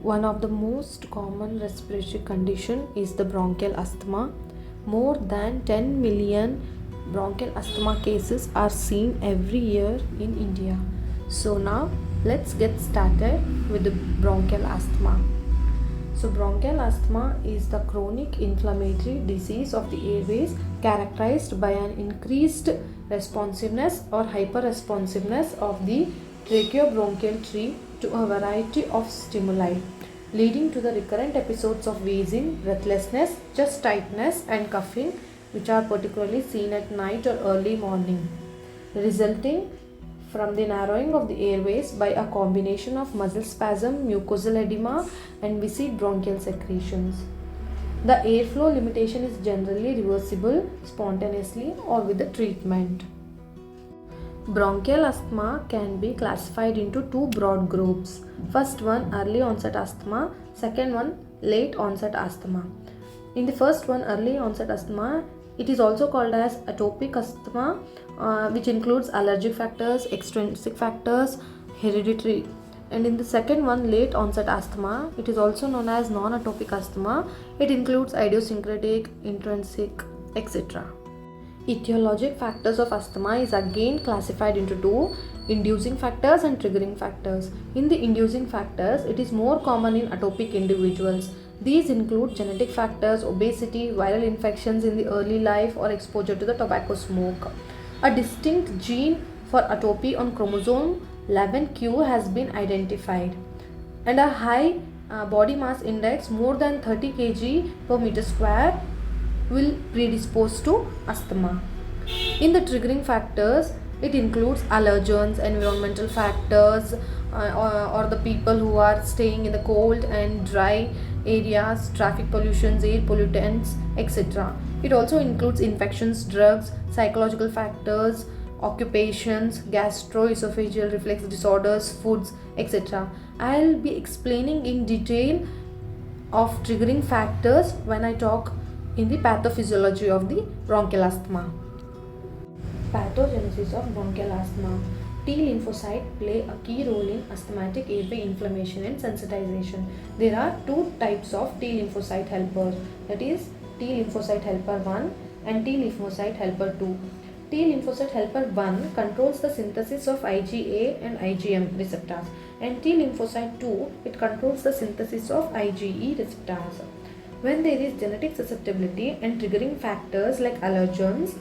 One of the most common respiratory condition is the bronchial asthma. More than 10 million bronchial asthma cases are seen every year in India. So now let's get started with the bronchial asthma. So bronchial asthma is the chronic inflammatory disease of the airways characterized by an increased responsiveness or hyperresponsiveness of the tracheobronchial tree to a variety of stimuli, leading to the recurrent episodes of wheezing, breathlessness, chest tightness and coughing, which are particularly seen at night or early morning, resulting from the narrowing of the airways by a combination of muscle spasm, mucosal edema and viscid bronchial secretions. The airflow limitation is generally reversible spontaneously or with the treatment. Bronchial asthma can be classified into two broad groups. First one, early onset asthma. Second one, late onset asthma. In the first one, early onset asthma, it is also called as atopic asthma, which includes allergic factors, extrinsic factors, hereditary. And in the second one, late onset asthma, it is also known as non-atopic asthma. It includes idiosyncratic, intrinsic, etc. Etiologic factors of asthma is again classified into two, inducing factors and triggering factors. In the inducing factors, it is more common in atopic individuals. These include genetic factors, obesity, viral infections in the early life or exposure to the tobacco smoke. A distinct gene for atopy on chromosome 11q has been identified, and a high body mass index more than 30 kg per meter square will predispose to asthma. In the triggering factors, it includes allergens, environmental factors, or the people who are staying in the cold and dry areas, traffic pollutions, air pollutants, etc. It also includes infections, drugs, psychological factors, occupations, gastroesophageal reflex disorders, foods, etc. I'll be explaining in detail of triggering factors when I talk in the pathophysiology of the bronchial asthma. Pathogenesis of bronchial asthma. T lymphocyte play a key role in asthmatic airway inflammation and sensitization. There are two types of T lymphocyte helpers, that is T lymphocyte helper 1 and T lymphocyte helper 2. T lymphocyte helper 1 controls the synthesis of IgA and IgM receptors, and T lymphocyte 2, it controls the synthesis of IgE receptors. When there is genetic susceptibility and triggering factors like allergens,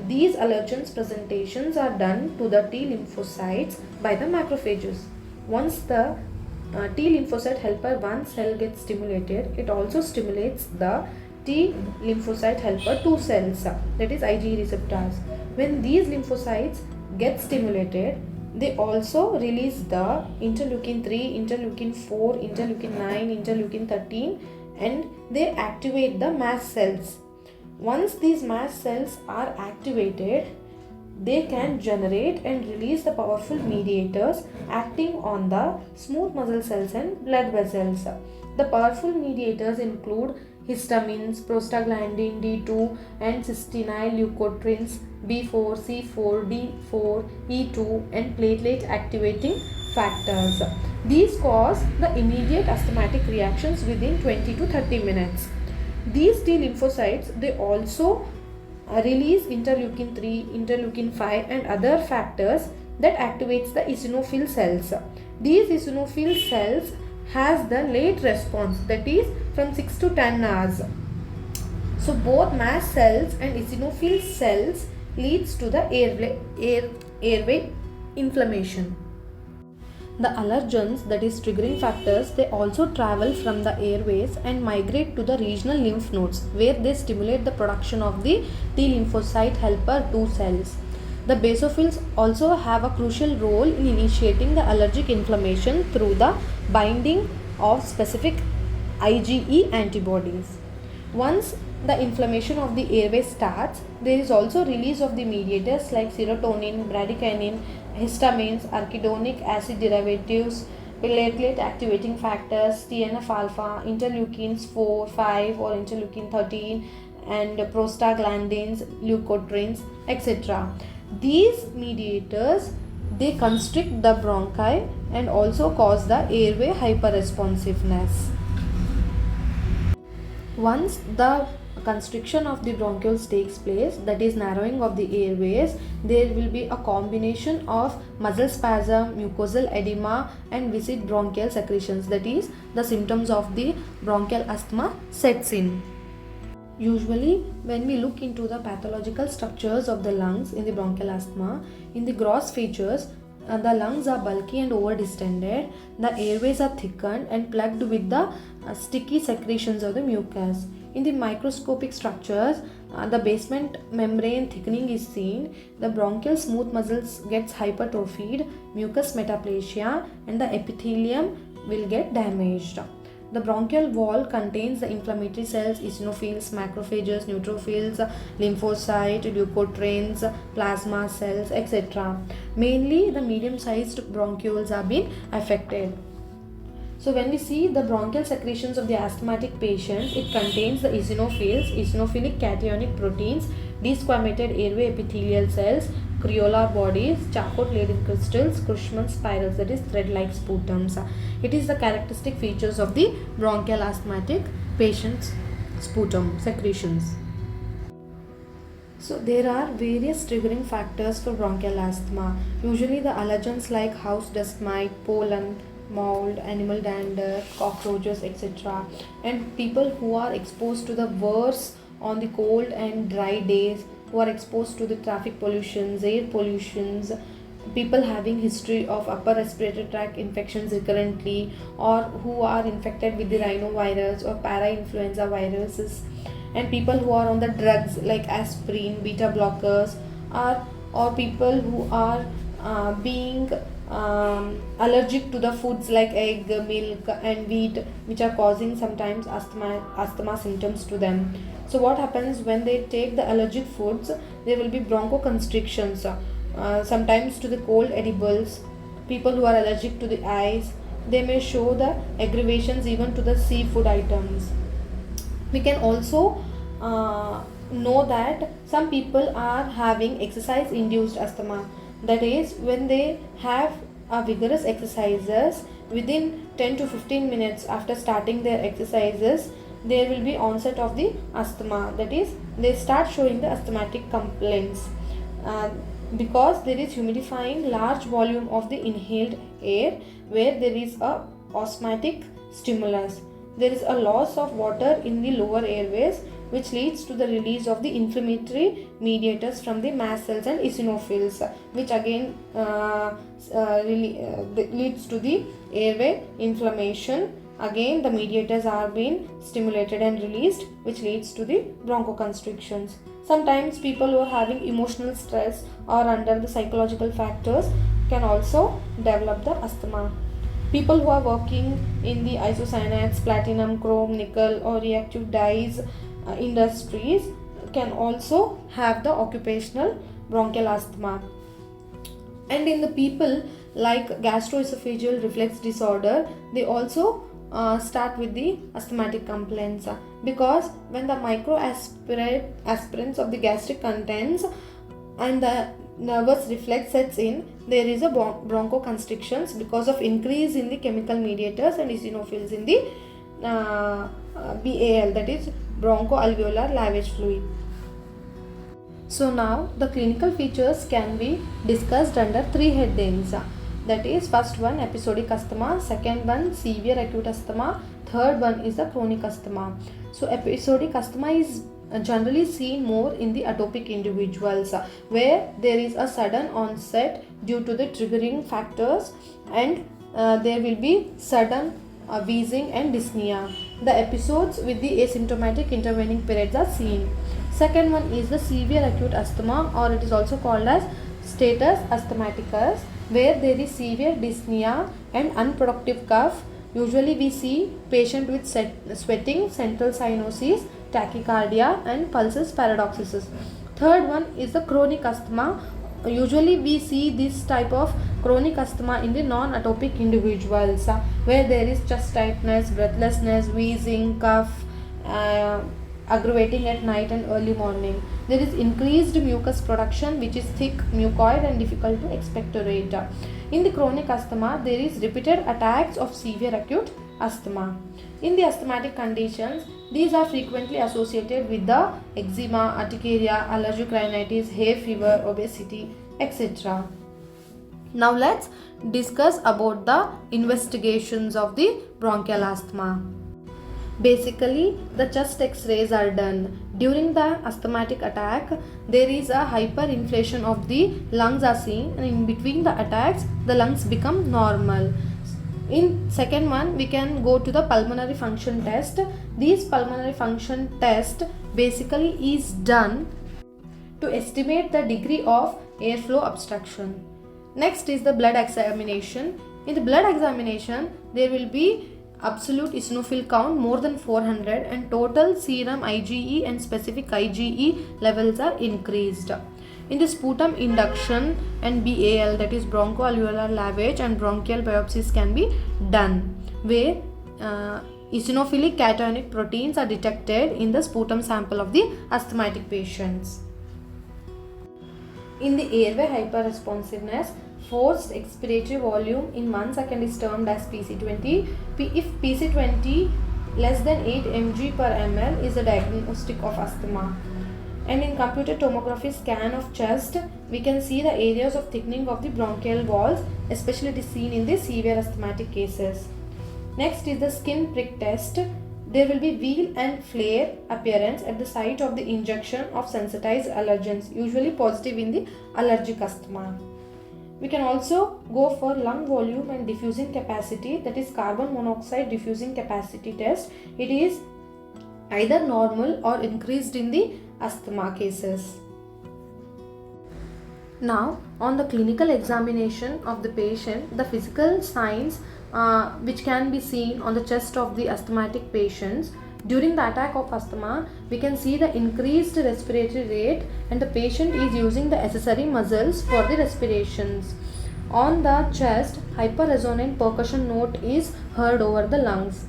these allergens presentations are done to the T lymphocytes by the macrophages. Once the T lymphocyte helper 1 cell gets stimulated, it also stimulates the T lymphocyte helper 2 cells, that is IgE receptors. When these lymphocytes get stimulated, they also release the interleukin 3, interleukin 4, interleukin 9, interleukin 13, and they activate the mast cells. Once these mast cells are activated, they can generate and release the powerful mediators acting on the smooth muscle cells and blood vessels. The powerful mediators include histamines, prostaglandin D2 and cystinyl leukotrienes B4, C4, D4, E2 and platelet activating factors. These cause the immediate asthmatic reactions within 20 to 30 minutes. These T lymphocytes, they also release interleukin 3, interleukin 5 and other factors that activates the eosinophil cells. These eosinophil cells has the late response, that is from 6 to 10 hours. So both mast cells and eosinophil cells leads to the airway inflammation. The allergens, that is triggering factors, they also travel from the airways and migrate to the regional lymph nodes where they stimulate the production of the T lymphocyte helper 2 cells. The basophils also have a crucial role in initiating the allergic inflammation through the binding of specific IgE antibodies. Once the inflammation of the airway starts, there is also release of the mediators like serotonin, bradykinin, histamines, arachidonic acid derivatives, platelet activating factors, TNF alpha, interleukins 4, 5 or interleukin 13 and prostaglandins, leukotrienes, etc. These mediators They constrict the bronchi and also cause the airway hyperresponsiveness. Once the constriction of the bronchioles takes place, that is narrowing of the airways, there will be a combination of muscle spasm, mucosal edema and viscid bronchial secretions, that is the symptoms of the bronchial asthma sets in. Usually, when we look into the pathological structures of the lungs in the bronchial asthma, in the gross features, the lungs are bulky and over distended, the airways are thickened and plugged with the sticky secretions of the mucus. In the microscopic structures, the basement membrane thickening is seen, the bronchial smooth muscles gets hypertrophied, mucus metaplasia and the epithelium will get damaged. The bronchial wall contains the inflammatory cells, eosinophils, macrophages, neutrophils, lymphocytes, leukotrienes, plasma cells, etc. Mainly the medium-sized bronchioles are being affected. So when we see the bronchial secretions of the asthmatic patient, it contains the eosinophils, eosinophilic cationic proteins, desquamated airway epithelial cells, creolar bodies, Charcot-Leyden crystals, Cushman spirals, that is thread-like sputums. It is the characteristic features of the bronchial asthmatic patient's sputum secretions. So there are various triggering factors for bronchial asthma. Usually the allergens like house dust mite, pollen, mold, animal dander, cockroaches, etc. And people who are exposed to the worse on the cold and dry days, who are exposed to the traffic pollutions, air pollutions, people having history of upper respiratory tract infections recurrently, or who are infected with the rhinovirus or para-influenza viruses, and people who are on the drugs like aspirin, beta blockers, or people who are being allergic to the foods like egg, milk and wheat, which are causing sometimes asthma symptoms to them. So what happens when they take the allergic foods? There will be bronchoconstrictions, sometimes to the cold edibles. People who are allergic to the ice, they may show the aggravations even to the seafood items. We can also know that some people are having exercise induced asthma, that is when they have vigorous exercises, within 10 to 15 minutes after starting their exercises there will be onset of the asthma, that is they start showing the asthmatic complaints, because there is humidifying large volume of the inhaled air where there is a osmotic stimulus. There is a loss of water in the lower airways which leads to the release of the inflammatory mediators from the mast cells and eosinophils, which again leads to the airway inflammation. Again the mediators are being stimulated and released, which leads to the bronchoconstrictions. Sometimes people who are having emotional stress or under the psychological factors can also develop the asthma. People who are working in the isocyanates, platinum, chrome, nickel or reactive dyes industries can also have the occupational bronchial asthma. And in the people like gastroesophageal reflux disorder, they also start with the asthmatic complaints, because when the aspirants of the gastric contents and the nervous reflex sets in, there is a bronchoconstrictions because of increase in the chemical mediators and eosinophils in the BAL, that is bronchoalveolar lavage fluid. So now the clinical features can be discussed under three headings. That is, first one episodic asthma, second one severe acute asthma, third one is the chronic asthma. So episodic asthma is generally seen more in the atopic individuals, where there is a sudden onset due to the triggering factors, and there will be sudden wheezing and dyspnea. The episodes with the asymptomatic intervening periods are seen. Second one is the severe acute asthma, or it is also called as status asthmaticus, where there is severe dyspnea and unproductive cough. Usually we see patient with sweating, central cyanosis, tachycardia and pulsus paradoxis. Third one is the chronic asthma. Usually we see this type of chronic asthma in the non-atopic individuals, where there is chest tightness, breathlessness, wheezing, cough, aggravating at night and early morning. There is increased mucus production, which is thick, mucoid and difficult to expectorate. In the chronic asthma, there is repeated attacks of severe acute asthma. In the asthmatic conditions, these are frequently associated with the eczema, urticaria, allergic rhinitis, hay fever, obesity, etc. Now let's discuss about the investigations of the bronchial asthma. Basically, the chest x-rays are done. During the asthmatic attack, there is a hyperinflation of the lungs are seen, and in between the attacks, the lungs become normal. In second one, we can go to the pulmonary function test. This pulmonary function test basically is done to estimate the degree of airflow obstruction. Next is the blood examination. In the blood examination, there will be absolute eosinophil count more than 400 and total serum IgE and specific IgE levels are increased. In the sputum induction and BAL, that is bronchoalveolar lavage, and bronchial biopsies can be done, where eosinophilic cationic proteins are detected in the sputum sample of the asthmatic patients. In the airway hyperresponsiveness, forced expiratory volume in 1 second is termed as PC20. If PC20 less than 8 mg per ml is a diagnostic of asthma. And in computed tomography scan of chest, we can see the areas of thickening of the bronchial walls, especially it is seen in the severe asthmatic cases. Next is the skin prick test. There will be wheal and flare appearance at the site of the injection of sensitized allergens, usually positive in the allergic asthma. We can also go for lung volume and diffusing capacity, that is carbon monoxide diffusing capacity test. It is either normal or increased in the asthma cases. Now, on the clinical examination of the patient, the physical signs which can be seen on the chest of the asthmatic patients. During the attack of asthma, we can see the increased respiratory rate and the patient is using the accessory muscles for the respirations. On the chest, hyperresonant percussion note is heard over the lungs.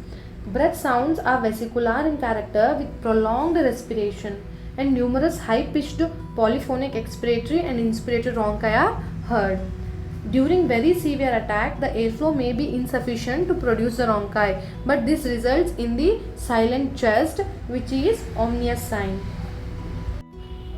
Breath sounds are vesicular in character with prolonged respiration, and numerous high-pitched polyphonic expiratory and inspiratory rhonchi are heard. During very severe attack, the airflow may be insufficient to produce the rhonchi, but this results in the silent chest, which is ominous sign.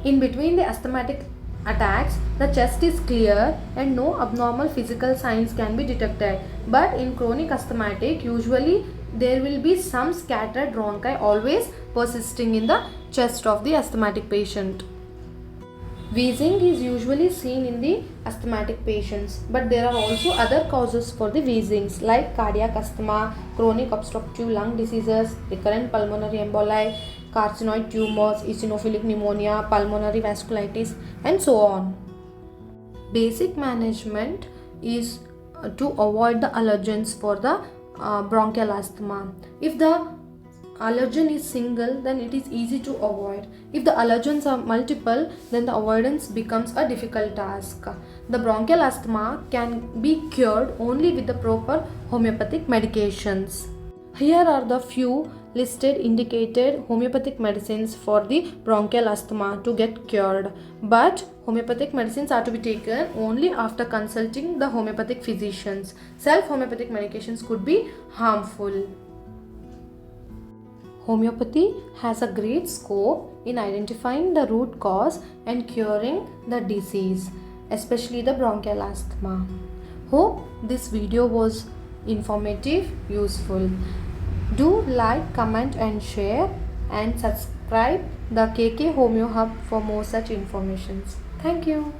In between the asthmatic attacks, the chest is clear and no abnormal physical signs can be detected. But in chronic asthmatic, usually there will be some scattered rhonchi always persisting in the chest of the asthmatic patient. Wheezing is usually seen in the asthmatic patients, but there are also other causes for the wheezings like cardiac asthma, chronic obstructive lung diseases, recurrent pulmonary emboli, carcinoid tumors, eosinophilic pneumonia, pulmonary vasculitis, and so on. Basic management is to avoid the allergens for the bronchial asthma. If the allergen is single, then it is easy to avoid. If the allergens are multiple, then the avoidance becomes a difficult task. The bronchial asthma can be cured only with the proper homeopathic medications. Here are the few listed indicated homeopathic medicines for the bronchial asthma to get cured. But homeopathic medicines are to be taken only after consulting the homeopathic physicians. Self-homeopathic medications could be harmful. Homeopathy has a great scope in identifying the root cause and curing the disease, especially the bronchial asthma. Hope this video was informative, useful. Do like, comment and share, and subscribe the KK Homeo Hub for more such informations. Thank you.